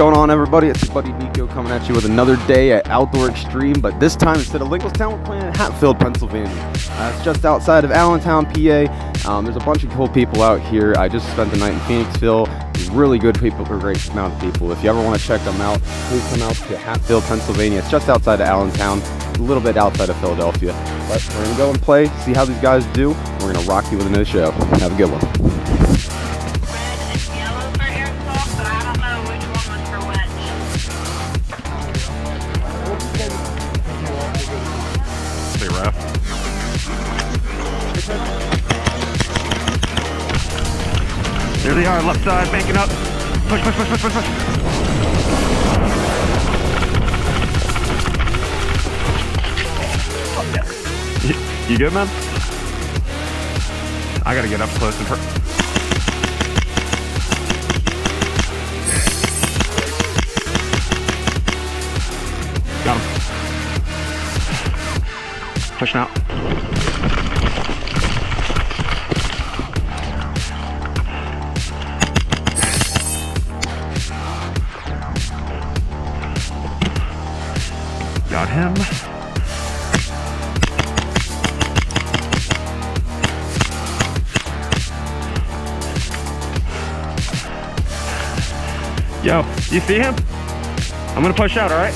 going on, everybody? It's your buddy Nico coming at you with another day at Outdoor Extreme, but this time instead of Lincolnstown, we're playing at Hatfield, Pennsylvania. It's just outside of Allentown, PA. There's a bunch of cool people out here. I just spent the night in Phoenixville. Really good people, a great amount of people. If you ever want to check them out, please come out to Hatfield, Pennsylvania. It's just outside of Allentown, a little bit outside of Philadelphia. But we're going to go and play, see how these guys do. We're going to rock you with another show. Have a good one. There they are, left side, banking up. Push, push, push, push, push, push. You good, man? I gotta get up close and got him. Pushing out. Got him. Yo, you see him? I'm gonna push out, all right?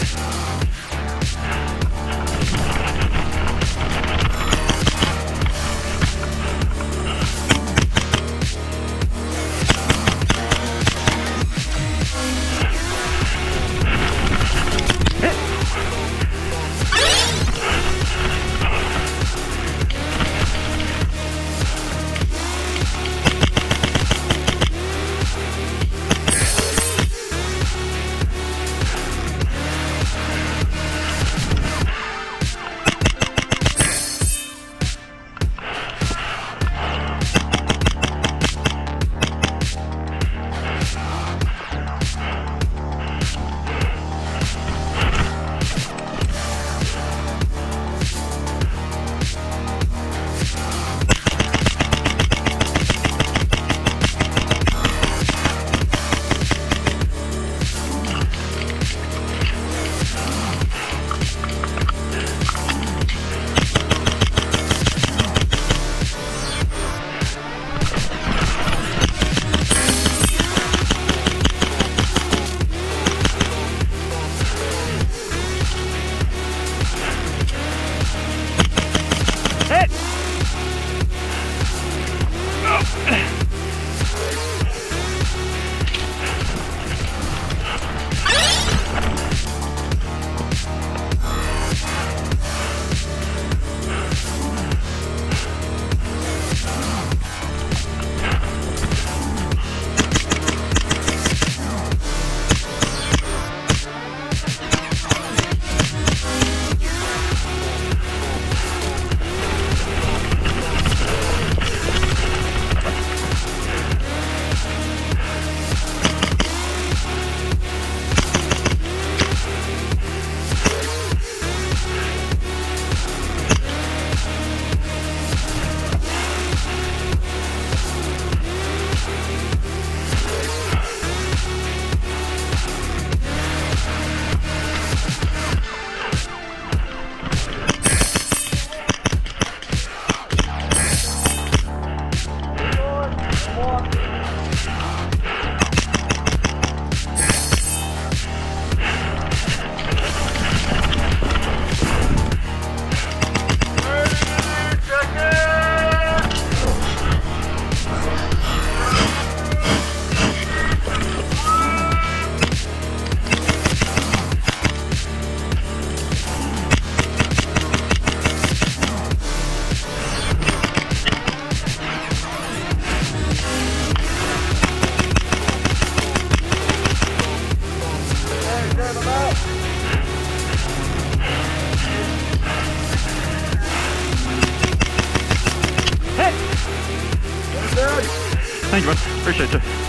Thank you, bud. Appreciate you.